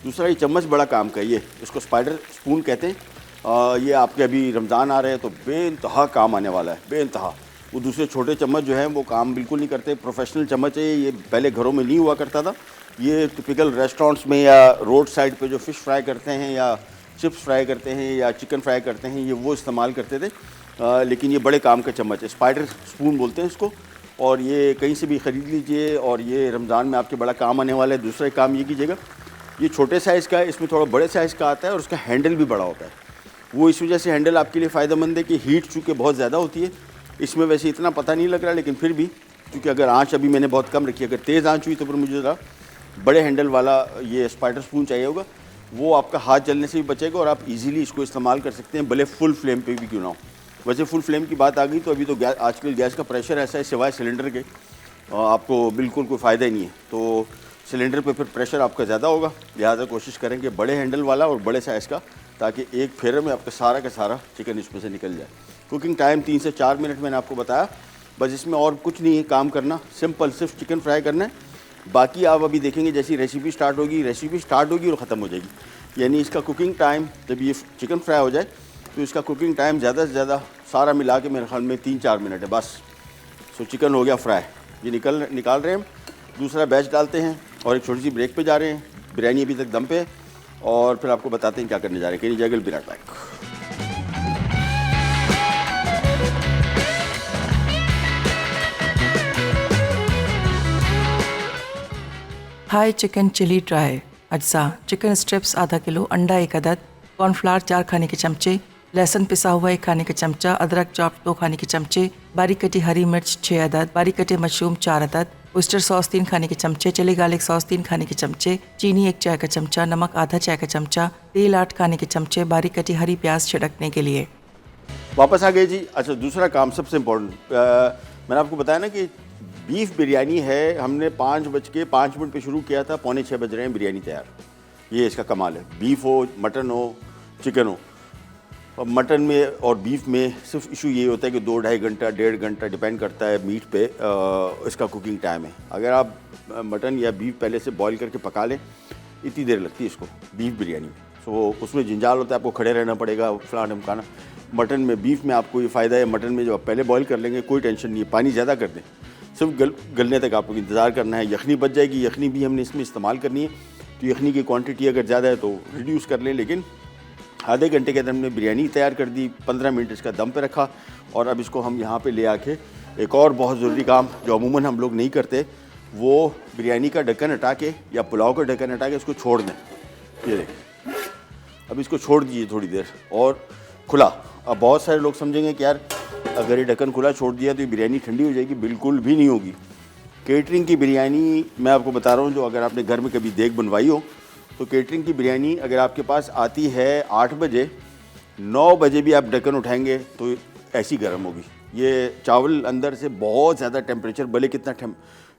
दूसरा ये चम्मच बड़ा काम का, ये इसको स्पाइडर स्पून कहते हैं। ये आपके अभी रमज़ान आ रहे हैं तो बेइंतहा काम आने वाला है, बेइंतहा। वो दूसरे छोटे चम्मच जो हैं वो काम बिल्कुल नहीं करते, प्रोफेशनल चम्मच है ये, पहले घरों में नहीं हुआ करता था। ये टिपिकल रेस्टोरेंट्स में या रोड साइड पे जो फ़िश फ्राई करते हैं या चिप्स फ्राई करते हैं या चिकन फ्राई करते हैं, ये वो इस्तेमाल करते थे। लेकिन ये बड़े काम का चम्मच है, स्पाइडर स्पून बोलते हैं इसको, और ये कहीं से भी ख़रीद लीजिए और ये रमज़ान में आपके बड़ा काम आने वाला है। दूसरा काम ये कीजिएगा, ये छोटे साइज़ का है, इसमें थोड़ा बड़े साइज़ का आता है और उसका हैंडल भी बड़ा होता है। वो इस वजह से हैंडल आपके लिए फ़ायदेमंद है कि हीट चूँकि बहुत ज़्यादा होती है, इसमें वैसे इतना पता नहीं लग रहा, लेकिन फिर भी क्योंकि अगर आँच अभी मैंने बहुत कम रखी है, अगर तेज़ आँच हुई तो फिर मुझे ज़रा बड़े हैंडल वाला ये स्पाइडर स्पून चाहिए होगा, वो आपका हाथ जलने से भी बचेगा और आप इजीली इसको इस्तेमाल कर सकते हैं, भले फुल फ्लेम पे भी क्यों ना हो। वैसे फुल फ्लेम की बात आ गई तो अभी तो आजकल गैस का प्रेशर ऐसा है सिवाय सिलेंडर के आपको बिल्कुल कोई फ़ायदा ही नहीं है, तो सिलेंडर पे फिर प्रेशर आपका ज़्यादा होगा। लिहाजा कोशिश करें कि बड़े हैंडल वाला और बड़े साइज़ का, ताकि एक फेरे में आपका सारा का सारा चिकन इसमें से निकल जाए। कुकिंग टाइम 3 से 4 मिनट मैंने आपको बताया, बस इसमें और कुछ नहीं है काम करना, सिंपल सिर्फ चिकन फ्राई करना है। बाकी आप अभी देखेंगे जैसी रेसिपी स्टार्ट होगी और ख़त्म हो जाएगी। यानी इसका कुकिंग टाइम जब ये चिकन फ्राई हो जाए तो इसका कुकिंग टाइम ज़्यादा से ज़्यादा सारा मिला के मेरे ख्याल में 3-4 मिनट है बस। सो चिकन हो गया फ्राई, ये निकाल रहे हैं हम, दूसरा बैच डालते हैं और एक छोटी सी ब्रेक पे जा रहे हैं। बिरयानी अभी तक दम पे है और फिर आपको बताते हैं क्या करने जा रहे हैं। Can you juggle be right back. Hi chicken chilli dry अज्जा, चिकन स्ट्रिप्स आधा किलो, अंडा 1 अदद, कॉर्नफ्लावर 4 खाने के चमचे, लहसुन पिसा हुआ 1 खाने का चमचा, अदरक चॉप 2 खाने के चमचे, बारीक कटी हरी मिर्च 6 अदद, बारीक कटे मशरूम 4 अदद, ऑयस्टर सॉस 3 खाने के चमचे, चिली गार्लिक सॉस 3 खाने के चमचे, चीनी 1 चाय का चमचा, नमक आधा चाय का चमचा, तेल 8 खाने के चमचे, बारीक कटी हरी प्याज छिड़कने के लिए। वापस आ गए जी। अच्छा, दूसरा काम सबसे इम्पोर्टेंट, मैंने आपको बताया ना कि बीफ बिरयानी है, हमने 5:05 पे शुरू किया था, 5:45 बज रहे हैं, बिरयानी तैयार। ये इसका कमाल है, बीफ हो, मटन हो, चिकन हो। अब मटन में और बीफ में सिर्फ इशू ये होता है कि 2-2.5 घंटा 1.5 घंटा डिपेंड करता है मीट पे इसका कुकिंग टाइम है। अगर आप मटन या बीफ पहले से बॉईल करके पका लें, इतनी देर लगती है इसको बीफ बिरयानी में। सो उसमें जंजाल होता है, आपको खड़े रहना पड़ेगा, फलाना ढमकाना। मटन में, बीफ में आपको ये फ़ायदा है, मटन में जब आप पहले बॉईल कर लेंगे कोई टेंशन नहीं है, पानी ज़्यादा कर दें, सिर्फ गलने तक आपको इंतज़ार करना है। यखनी बच जाएगी, यखनी भी हमने इसमें इस्तेमाल करनी है, तो यखनी की क्वांटिटी अगर ज़्यादा है तो रिड्यूस कर लें। लेकिन आधे घंटे के अंदर हमने बिरयानी तैयार कर दी, 15 मिनट इसका दम पे रखा और अब इसको हम यहाँ पे ले आके एक और बहुत ज़रूरी काम जो अमूमन हम लोग नहीं करते, वो बिरयानी का ढक्कन हटा के या पुलाव का ढक्कन हटा के इसको छोड़ दें। ये देखें, अब इसको छोड़ दीजिए थोड़ी देर और खुला। अब बहुत सारे लोग समझेंगे कि यार अगर ये ढक्कन खुला छोड़ दिया तो ये बिरयानी ठंडी हो जाएगी, बिल्कुल भी नहीं होगी। केटरिंग की बिरयानी मैं आपको बता रहा हूँ, जो अगर आपने घर में कभी देग बनवाई हो तो केटरिंग की बिरयानी अगर आपके पास आती है 8 बजे, 9 बजे भी आप ढक्कन उठाएंगे तो ऐसी गर्म होगी। ये चावल अंदर से बहुत ज़्यादा टेम्परेचर, भले कितना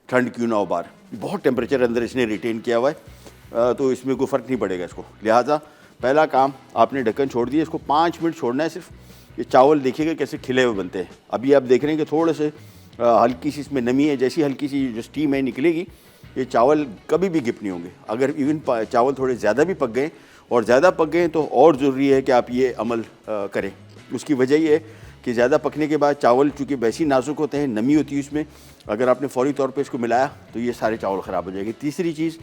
ठंड क्यों ना हो बाहर, बहुत टेम्परेचर अंदर इसने रिटेन किया हुआ है, तो इसमें कोई फ़र्क नहीं पड़ेगा इसको। लिहाजा पहला काम, आपने ढक्कन छोड़ दिया, इसको 5 मिनट छोड़ना है सिर्फ। ये चावल देखिएगा कैसे खिले हुए बनते हैं। अभी आप देख रहे हैं कि थोड़े से हल्की सी इसमें नमी है, जैसी हल्की सी जो स्टीम है निकलेगी, ये चावल कभी भी गिप नहीं होंगे। अगर इवन चावल थोड़े ज़्यादा भी पक गए और ज़्यादा पक गए तो और ज़रूरी है कि आप ये अमल करें। उसकी वजह ये है कि ज़्यादा पकने के बाद चावल चूँकि वैसे ही नाजुक होते हैं, नमी होती है इसमें, अगर आपने फौरी तौर पे इसको मिलाया तो ये सारे चावल ख़राब हो जाएंगे। तीसरी चीज़,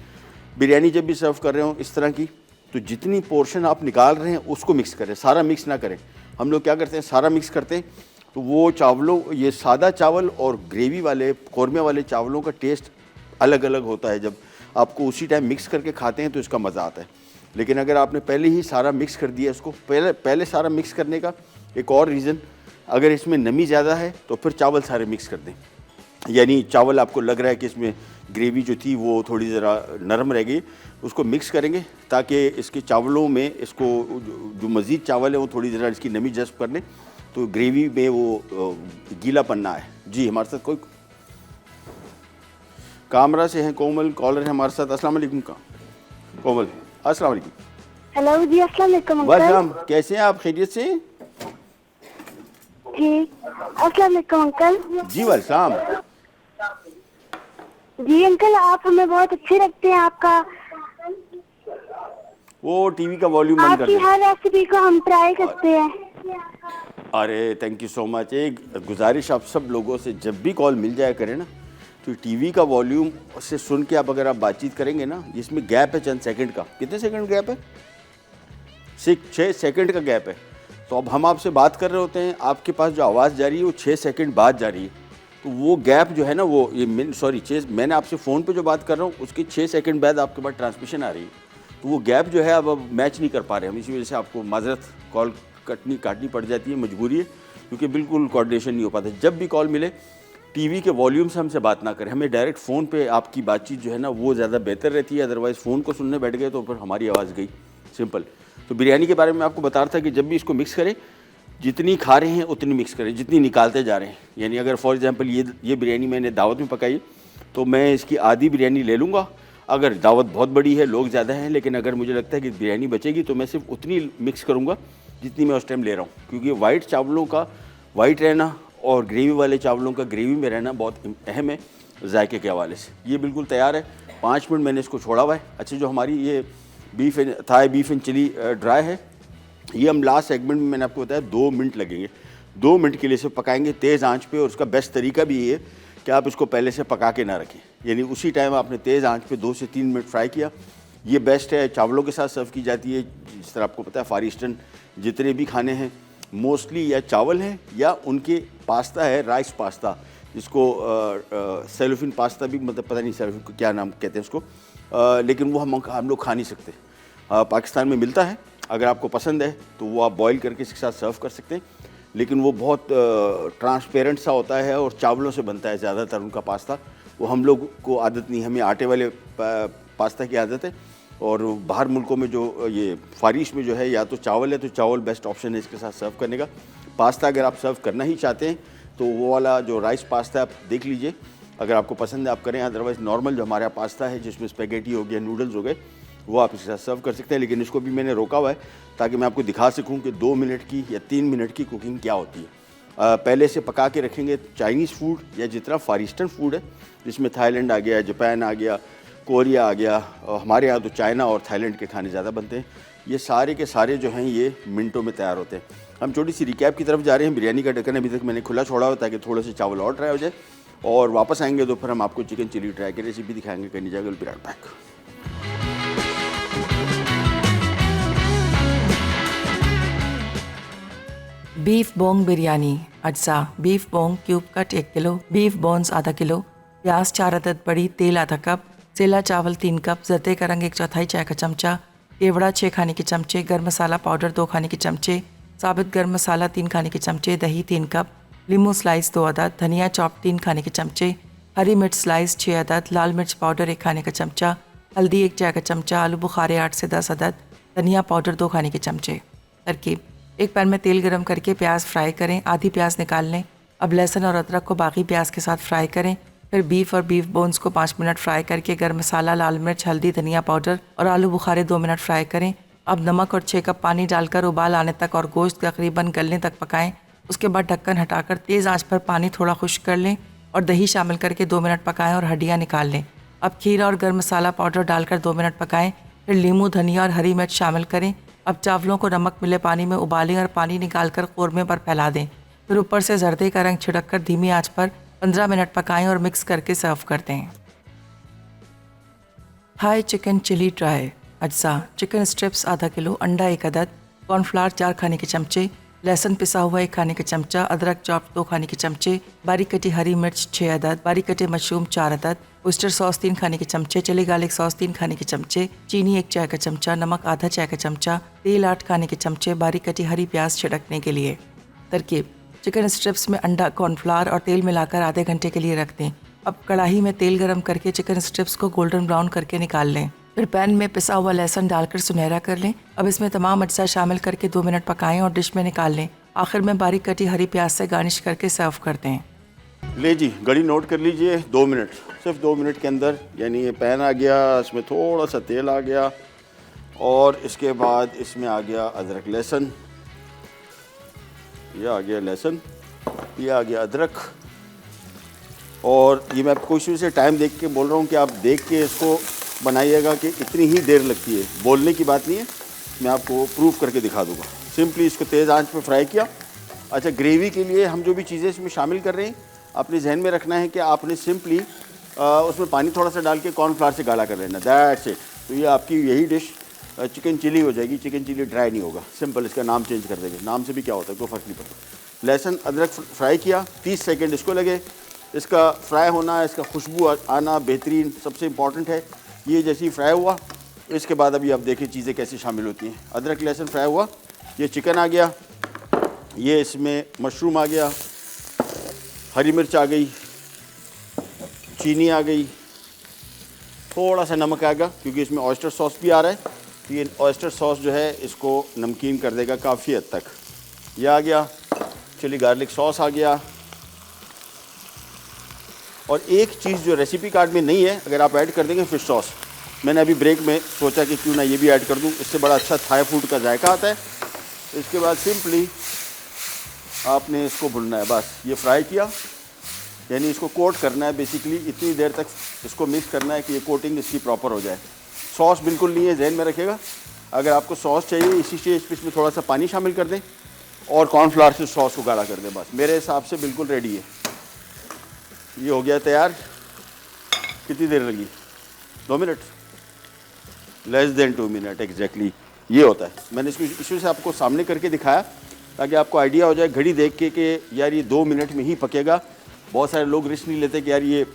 बिरयानी जब भी सर्व कर रहे हो इस तरह की, तो जितनी पोर्शन आप निकाल रहे हैं उसको मिक्स करें, सारा मिक्स ना करें। हम लोग क्या करते हैं, सारा मिक्स करते हैं तो वो चावलों, ये सादा चावल और ग्रेवी वाले कौरमे वाले चावलों का टेस्ट अलग अलग होता है। जब आपको उसी टाइम मिक्स करके खाते हैं तो इसका मज़ा आता है। लेकिन अगर आपने पहले ही सारा मिक्स कर दिया इसको, पहले सारा मिक्स करने का एक और रीज़न, अगर इसमें नमी ज़्यादा है तो फिर चावल सारे मिक्स कर दें। यानी चावल आपको लग रहा है कि इसमें ग्रेवी जो थी वो थोड़ी ज़रा नरम रह गई, उसको मिक्स करेंगे ताकि इसके चावलों में इसको जो मज़ीद चावल है वो थोड़ी ज़रा इसकी नमी जज़्ब कर लें, तो ग्रेवी में वो गीलापन ना आए। जी, हमारे साथ कोई कामरा से है, कोमल कॉलर है हमारे साथ। अस्सलाम वालेकुम। कोमल, अस्सलाम वालेकुम। हेलो जी, अस्सलाम वालेकुम अंकल। वालेकुम, कैसे हैं आप, खैरियत से? जी, अस्सलाम वालेकुम अंकल। जी वालेकुम। जी अंकल, आप हमें बहुत अच्छे लगते हैं, आपका वो टीवी का वॉल्यूम बंद कर आपकी दे। हर रेसिपी को हम ट्राई करते हैं। अरे थैंक यू सो मच। एक गुजारिश आप सब लोगों से, जब भी कॉल मिल जाया करें ना, तो टीवी का वॉल्यूम से सुन के आप अगर आप बातचीत करेंगे ना, इसमें गैप है चंद सेकंड का। कितने सेकंड गैप है? 6 सेकंड का गैप है। तो अब हम आपसे बात कर रहे होते हैं, आपके पास जो आवाज़ जा रही है वो 6 सेकंड बाद जा रही है। तो वो गैप जो है ना, वो ये मैंने आपसे फ़ोन पे जो बात कर रहा हूँ उसके 6 सेकंड बाद आपके पास ट्रांसमिशन आ रही है। तो वो गैप जो है अब मैच नहीं कर पा रहे हम, इसी वजह से आपको माजरत कॉल काटनी पड़ जाती है, मजबूरी है, क्योंकि बिल्कुल कोऑर्डिनेशन नहीं हो पाता। जब भी कॉल मिले टीवी के वॉल्यूम से हमसे बात ना करें, हमें डायरेक्ट फ़ोन पे आपकी बातचीत जो है ना वो ज़्यादा बेहतर रहती है। अदरवाइज़ फ़ोन को सुनने बैठ गए तो फिर हमारी आवाज़ गई, सिंपल। तो बिरयानी के बारे में आपको बता रहा था कि जब भी इसको मिक्स करें, जितनी खा रहे हैं उतनी मिक्स करें, जितनी निकालते जा रहे हैं। यानी अगर फॉर एग्जांपल ये बिरयानी मैंने दावत में पकाई तो मैं इसकी आधी बिरयानी ले लूँगा। अगर दावत बहुत बड़ी है, लोग ज़्यादा हैं, लेकिन अगर मुझे लगता है कि बिरयानी बचेगी तो मैं सिर्फ उतनी मिक्स करूँगा जितनी मैं उस टाइम ले रहा हूँ, क्योंकि वाइट चावलों का वाइट रहना और ग्रेवी वाले चावलों का ग्रेवी में रहना बहुत अहम है जायके के हवाले से। ये बिल्कुल तैयार है, 5 मिनट मैंने इसको छोड़ा हुआ है। अच्छा, जो हमारी ये Thai beef and chilli dry है, ये हम लास्ट सेगमेंट में मैंने आपको बताया 2 मिनट लगेंगे। 2 मिनट के लिए इसे पकाएंगे तेज़ आंच पे। और उसका बेस्ट तरीका भी ये है कि आप इसको पहले से पका के ना रखें, यानी उसी टाइम आपने तेज़ आंच पे 2 से 3 मिनट फ्राई किया। ये बेस्ट है, चावलों के साथ सर्व की जाती है। जिस तरह आपको पता है फार ईस्टर्न जितने भी खाने हैं मोस्टली या चावल हैं या उनके पास्ता है, राइस पास्ता, जिसको सेलोफिन पास्ता भी, मतलब पता नहीं सेलोफिन को क्या नाम कहते हैं उसको, लेकिन वो हम लोग खा नहीं सकते। पाकिस्तान में मिलता है, अगर आपको पसंद है तो वो आप बॉईल करके इसके साथ सर्व कर सकते हैं, लेकिन वो बहुत ट्रांसपेरेंट सा होता है और चावलों से बनता है ज़्यादातर उनका पास्ता। वो हम लोग को आदत नहीं, हमें आटे वाले पास्ता की आदत है। और बाहर मुल्कों में जो ये फारिश में जो है, या तो चावल है तो चावल बेस्ट ऑप्शन है इसके साथ सर्व करने का। पास्ता अगर आप सर्व करना ही चाहते हैं तो वो वाला जो राइस पास्ता आप देख लीजिए, अगर आपको पसंद है आप करें। अदरवाइज़ नॉर्मल जो हमारा पास्ता है जिसमें स्पेगेटी हो गया, नूडल्स हो गए, वो आप इसके साथ सर्व कर सकते हैं। लेकिन इसको भी मैंने रोका हुआ है ताकि मैं आपको दिखा सकूं कि 2 मिनट की या 3 मिनट की कुकिंग क्या होती है। पहले से पका के रखेंगे। चाइनीज़ फूड या जितना फार ईस्टर्न फूड है, जिसमें थाईलैंड आ गया, जापान आ गया, कोरिया आ गया, और हमारे यहाँ तो चाइना और थाईलैंड के खाने ज़्यादा बनते हैं, ये सारे के सारे जो हैं ये मिनटों में तैयार होते हैं। हम छोटी सी रिकैप की तरफ जा रहे हैं। बिरयानी का ढक्कन अभी तक मैंने खुला छोड़ा हो ताकि थोड़े से चावल और ट्राई हो जाए, और वापस आएंगे तो फिर हम आपको चिकन चिली ट्राई की रेसिपी दिखाएंगे। करनी जाएगा बिराट पैक। Beef bong biryani. अज्जा: beef bong cube cut 1 kilo, beef bones आधा किलो, प्याज 4 अदद बड़ी, तेल आधा कप, सेला चावल 3 कप, जरदे का रंग 1/4 चाय का चमचा, केवड़ा 6 खाने के चमचे, गर्म मसाला पाउडर 2 खाने के चमचे, साबित गर्म मसाला 3 खाने के चमचे, दही 3 कप, लीमू स्लाइस 2 अदद, धनिया चॉप 3 खाने के चमचे, हरी मिर्च स्लाइस 6 अदद, लाल मिर्च पाउडर 1 खाने का चमचा, हल्दी 1 चाय का चमचा, आलू बुखारे 8 से 10 अदद, धनिया पाउडर 2 खाने के चमचे। तरकीब: एक पैन में तेल गरम करके प्याज फ्राई करें, आधी प्याज निकाल लें। अब लहसुन और अदरक को बाकी प्याज के साथ फ्राई करें। फिर बीफ और बीफ बोन्स को 5 मिनट फ्राई करके गर्म मसाला, लाल मिर्च, हल्दी, धनिया पाउडर और आलू बुखारे 2 मिनट फ्राई करें। अब नमक और 6 कप पानी डालकर उबाल आने तक और गोश्त तकरीबन गलने तक पकाएं। उसके बाद ढक्कन हटाकर तेज़ आंच पर पानी थोड़ा खुश्क कर लें और दही शामिल करके 2 मिनट पकाएं और हड्डियाँ निकाल लें। अब खीरा और गर्म मसाला पाउडर डालकर 2 मिनट पकाएं। फिर लीमू, धनिया और हरी मिर्च शामिल करें। अब चावलों को नमक मिले पानी में उबालें और पानी निकालकर कौरमे पर फैला दें। फिर ऊपर से जर्दे का रंग छिड़ककर धीमी आंच पर 15 मिनट पकाएं और मिक्स करके सर्व कर दें। Thai chicken chilli dry. अज्जा: चिकन स्ट्रिप्स आधा किलो, अंडा 1 अदद, कॉर्नफ्लावर 4 खाने के चमचे, लहसुन पिसा हुआ 1 खाने के चमचा, अदरक चॉप 2 खाने के चमचे, बारीक कटी हरी मिर्च 6 अदद, बारीक कटे मशरूम 4 अदद, ओस्टर सॉस 3 खाने के चमचे, चिली गार्लिक सॉस 3 खाने के चमचे, चीनी 1 चाय का चमचा, नमक आधा चाय का चमचा, तेल 8 खाने के चमचे, बारीक कटी हरी प्याज छिड़कने के लिए। तरकीब: चिकन स्ट्रिप्स में अंडा, कॉर्नफ्लावर और तेल मिलाकर आधे घंटे के लिए रख दें। अब कढ़ाई में तेल गरम करके चिकन स्ट्रिप्स को गोल्डन ब्राउन करके निकाल लें। फिर पैन में पिसा हुआ लहसुन डालकर सुनहरा कर लें। अब इसमें तमाम अज्जा शामिल करके 2 मिनट पकाएं और डिश में निकाल लें। आखिर में बारीक कटी हरी प्याज से गार्निश करके सर्व कर दें। ले जी, घड़ी नोट कर लीजिए, 2 मिनट, सिर्फ 2 मिनट के अंदर। यानी ये पैन आ गया, इसमें थोड़ा सा तेल आ गया और इसके बाद इसमें आ गया अदरक लहसुन, ये आ गया लहसुन, ये आ गया अदरक। और ये मैं आपको कोशिश से टाइम देख के बोल रहा हूँ कि आप देख के इसको बनाइएगा कि इतनी ही देर लगती है, बोलने की बात नहीं है। मैं आपको प्रूफ करके दिखा दूंगा। सिंपली इसको तेज़ आंच पे फ्राई किया। अच्छा, ग्रेवी के लिए हम जो भी चीज़ें इसमें शामिल कर रहे हैं, अपने जहन में रखना है कि आपने सिंपली उसमें पानी थोड़ा सा डाल के कॉर्नफ्लावर से गाढ़ा कर लेना, दैट्स इट। तो ये आपकी यही डिश चिकन चिली हो जाएगी। चिकन चिली ड्राई नहीं होगा, सिंपल इसका नाम चेंज कर देंगे। नाम से भी क्या होता है, कोई फ़र्क नहीं पड़ता। लहसुन अदरक फ्राई किया, 30 सेकंड इसको लगे। इसका फ्राई होना, इसका खुशबू आना बेहतरीन, सबसे इम्पॉर्टेंट है। ये जैसे ही फ्राई हुआ, इसके बाद अभी आप देखिए चीज़ें कैसे शामिल होती हैं। अदरक लहसुन फ्राई हुआ, ये चिकन आ गया, ये इसमें मशरूम आ गया, हरी मिर्च आ गई, चीनी आ गई, थोड़ा सा नमक आएगा क्योंकि इसमें ऑयस्टर सॉस भी आ रहा है। तो ये ऑयस्टर सॉस जो है इसको नमकीन कर देगा काफ़ी हद तक। ये आ गया, चिली गार्लिक सॉस आ गया। और एक चीज़ जो रेसिपी कार्ड में नहीं है, अगर आप ऐड कर देंगे फ़िश सॉस, मैंने अभी ब्रेक में सोचा कि क्यों ना ये भी ऐड कर दूं, इससे बड़ा अच्छा थाई फूड का जायका आता है। इसके बाद सिंपली आपने इसको भुनना है, बस ये फ्राई किया, यानी इसको कोट करना है बेसिकली। इतनी देर तक इसको मिक्स करना है कि ये कोटिंग इसकी प्रॉपर हो जाए। सॉस बिल्कुल नहीं है, जहन में रखिएगा। अगर आपको सॉस चाहिए इसी स्टेज पे इसमें थोड़ा सा पानी शामिल कर दें और कॉर्नफ्लावर से सॉस को गाढ़ा कर दें, बस मेरे हिसाब से बिल्कुल रेडी है। ये हो गया तैयार। कितनी देर लगी? 2 minute, less than 2 minute exactly. ये होता है। मैंने इसको इशू से आपको सामने करके दिखाया ताकि आपको आइडिया हो जाए घड़ी देख के कि यार ये 2 मिनट में ही पकेगा। बहुत सारे लोग रिस्क नहीं लेते कि यार ये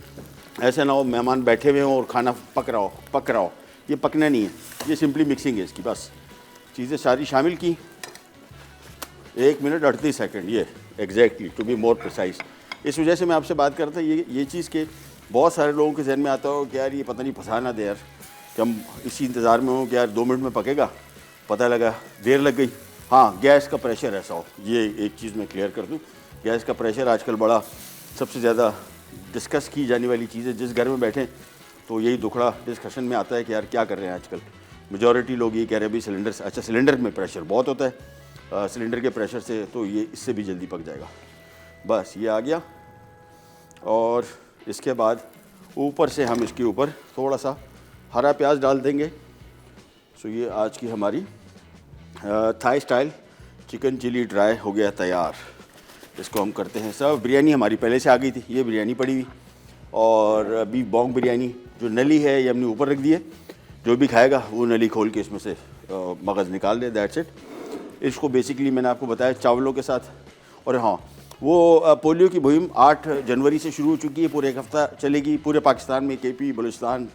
ऐसा ना हो मेहमान बैठे हुए हों और खाना पक रहा हो। ये पकना नहीं है, ये सिंपली मिक्सिंग है इसकी। बस चीज़ें सारी शामिल की, 1 मिनट 38 सेकंड, ये exactly to be more precise. इस वजह से मैं आपसे बात कर रहा था, ये चीज़ के बहुत सारे लोगों के जहन में आता हो कि यार ये पता नहीं फंसा ना दे यार, कि हम इसी इंतज़ार में हो कि यार 2 मिनट में पकेगा, पता लगा देर लग गई। हाँ, गैस का प्रेशर ऐसा हो, ये एक चीज़ मैं क्लियर कर दूँ। गैस का प्रेशर आजकल बड़ा सबसे ज़्यादा डिस्कस की जाने वाली चीज़ है। जिस घर में बैठें तो यही दुखड़ा डिस्कशन में आता है कि यार क्या कर रहे हैं आजकल। मेजॉरिटी लोग ये कह रहे हैं भाई सिलेंडर से, अच्छा सिलेंडर में प्रेशर बहुत होता है, सिलेंडर के प्रेशर से तो ये इससे भी जल्दी पक जाएगा। बस ये आ गया। और इसके बाद ऊपर से हम इसके ऊपर थोड़ा सा हरा प्याज डाल देंगे। सो ये आज की हमारी Thai style chicken chilli dry हो गया तैयार। इसको हम करते हैं सर्व। बिरयानी हमारी पहले से आ गई थी, ये बिरयानी पड़ी हुई, और बीफ बोंग बिरयानी जो नली है ये हमने ऊपर रख दी है। जो भी खाएगा वो नली खोल के इसमें से मगज़ निकाल दे, दैट्स इट। इसको बेसिकली मैंने आपको बताया चावलों के साथ। और हाँ, वो पोलियो की मुहिम 8 जनवरी से शुरू हो चुकी है, पूरे 1 हफ्ता चलेगी पूरे पाकिस्तान में। केपी बलूचिस्तान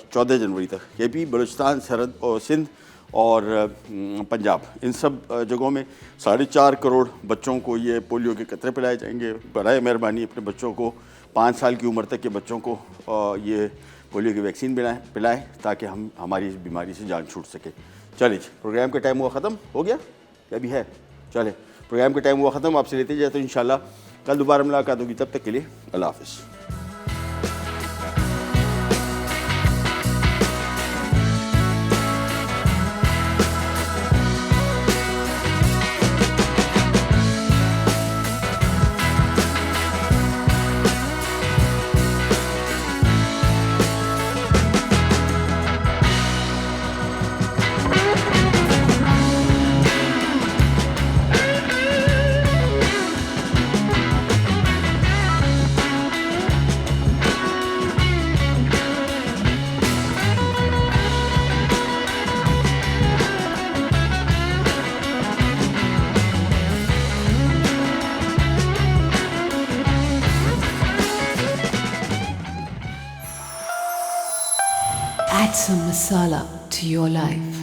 14 जनवरी तक, केपी बलूचिस्तान सरहद और सिंध और पंजाब, इन सब जगहों में 4.5 करोड़ बच्चों को ये पोलियो के कतरे पिलाए जाएंगे। बराए मेहरबानी अपने बच्चों को, 5 साल की उम्र तक के बच्चों को ये पोलियो की वैक्सीन पिलाएं ताकि हम हमारी इस बीमारी से जान छूट सके। चलिए, प्रोग्राम का टाइम हुआ ख़त्म हो गया, अभी है? चले, प्रोग्राम का टाइम हुआ ख़त्म, आपसे लेते जाए तो इंशाल्लाह कल दोबारा मुलाकात होगी। तब तक के लिए अल्लाह हाफ़िज़। Add some masala to your life.